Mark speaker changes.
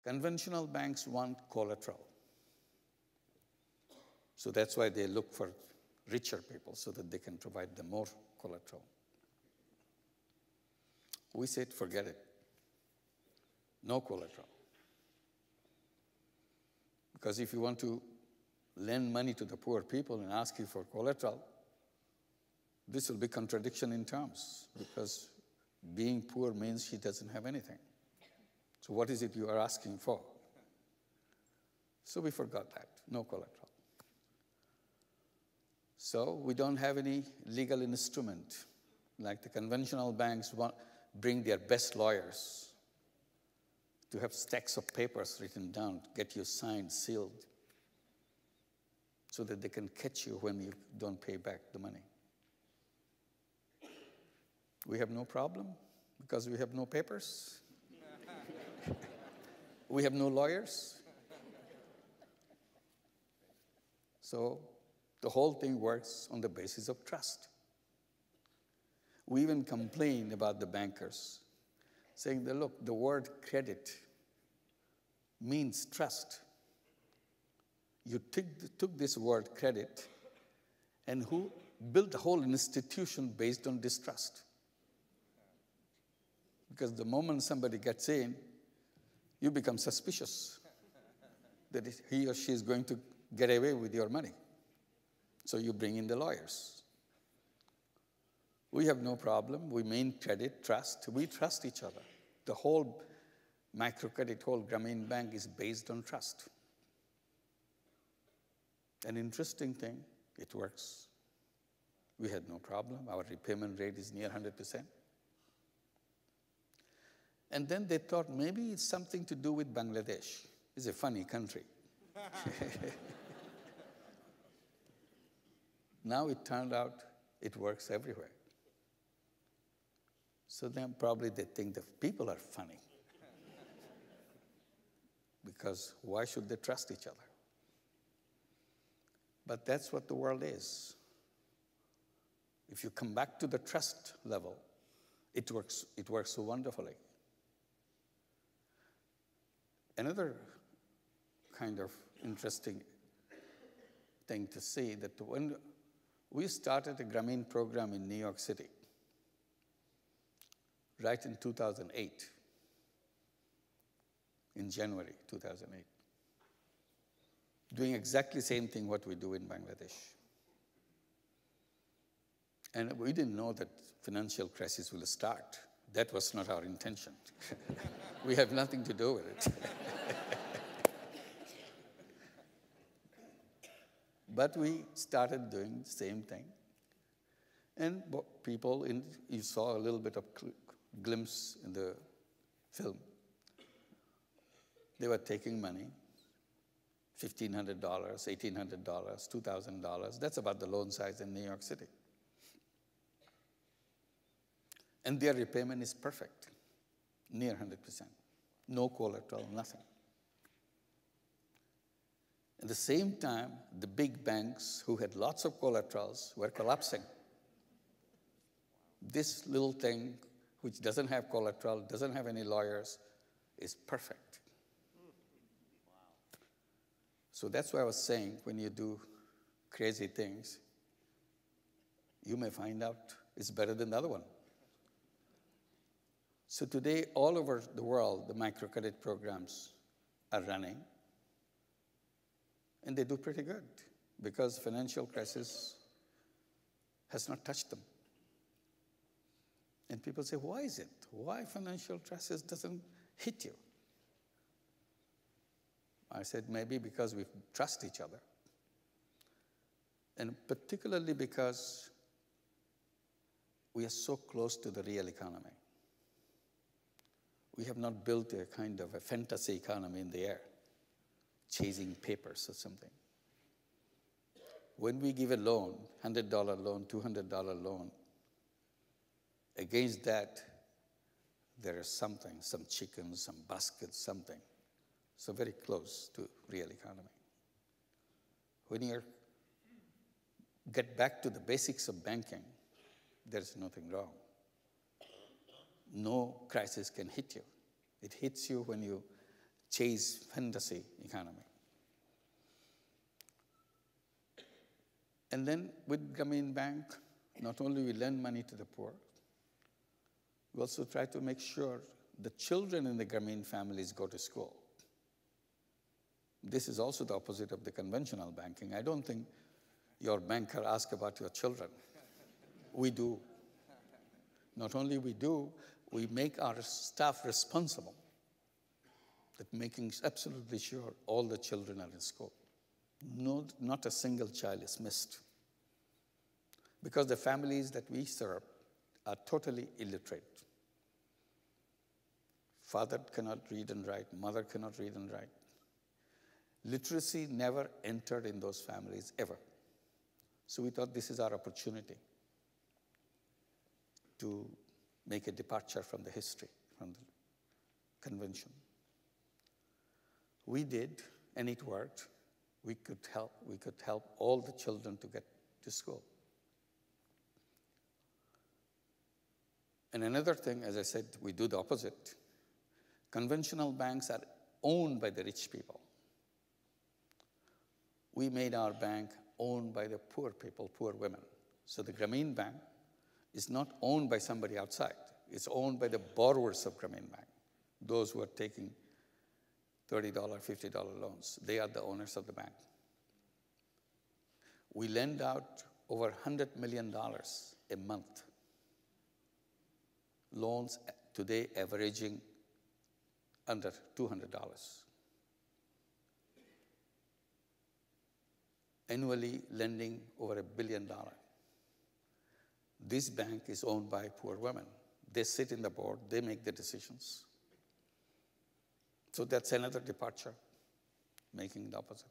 Speaker 1: Conventional banks want collateral. So that's why they look for richer people so that they can provide them more collateral. We said, forget it. No collateral. Because if you want to lend money to the poor people and ask you for collateral, this will be contradiction in terms, because being poor means she doesn't have anything. So what is it you are asking for? So we forgot that, no collateral. So we don't have any legal instrument, like the conventional banks bring their best lawyers to have stacks of papers written down, to get you signed, sealed, so that they can catch you when you don't pay back the money. We have no problem because we have no papers. We have no lawyers. So the whole thing works on the basis of trust. We even complain about the bankers, saying that, look, the word credit means trust. You took this word credit, and who built a whole institution based on distrust. Because the moment somebody gets in, you become suspicious that he or she is going to get away with your money. So you bring in the lawyers. We have no problem. We mean credit, trust. We trust each other. The whole microcredit, whole Grameen Bank is based on trust. An interesting thing, it works. We had no problem. Our repayment rate is near 100%. And then they thought maybe it's something to do with Bangladesh. It's a funny country. Now it turned out it works everywhere. So then probably they think the people are funny. Because why should they trust each other? But that's what the world is. If you come back to the trust level, it works so wonderfully. Another kind of interesting thing to see, that when we started a Grameen program in New York City, right in 2008, in January 2008, doing exactly the same thing what we do in Bangladesh. And we didn't know that financial crisis will start. That was not our intention. We have nothing to do with it. But we started doing the same thing. And people, you saw a little bit of glimpse in the film. They were taking money, $1,500, $1,800, $2,000. That's about the loan size in New York City. And their repayment is perfect, near 100%. No collateral, nothing. At the same time, the big banks who had lots of collaterals were collapsing. This little thing, which doesn't have collateral, doesn't have any lawyers, is perfect. So that's why I was saying, when you do crazy things, you may find out it's better than the other one. So today, all over the world, the microcredit programs are running. And they do pretty good, because financial crisis has not touched them. And people say, why is it? Why financial crisis doesn't hit you? I said, maybe because we trust each other. And particularly because we are so close to the real economy. We have not built a kind of a fantasy economy in the air, chasing papers or something. When we give a loan, $100 loan, $200 loan, against that, there is something, some chickens, some baskets, something. So very close to real economy. When you get back to the basics of banking, there's nothing wrong. No crisis can hit you. It hits you when you chase fantasy economy. And then with Grameen Bank, not only we lend money to the poor, we also try to make sure the children in the Grameen families go to school. This is also the opposite of the conventional banking. I don't think your banker asks about your children. We do. Not only we do, we make our staff responsible, that making absolutely sure all the children are in school. No, not a single child is missed. Because the families that we serve are totally illiterate. Father cannot read and write, mother cannot read and write. Literacy never entered in those families, ever. So we thought this is our opportunity to make a departure from the history, from the convention. We did, and it worked. We could help all the children to get to school. And another thing, as I said, we do the opposite. Conventional banks are owned by the rich people. We made our bank owned by the poor people, poor women. So the Grameen Bank is not owned by somebody outside. It's owned by the borrowers of Grameen Bank, those who are taking $30, $50 loans. They are the owners of the bank. We lend out over $100 million a month. Loans today averaging under $200. Annually lending over $1 billion. This bank is owned by poor women. They sit in the board, they make the decisions. So that's another departure, making the opposite.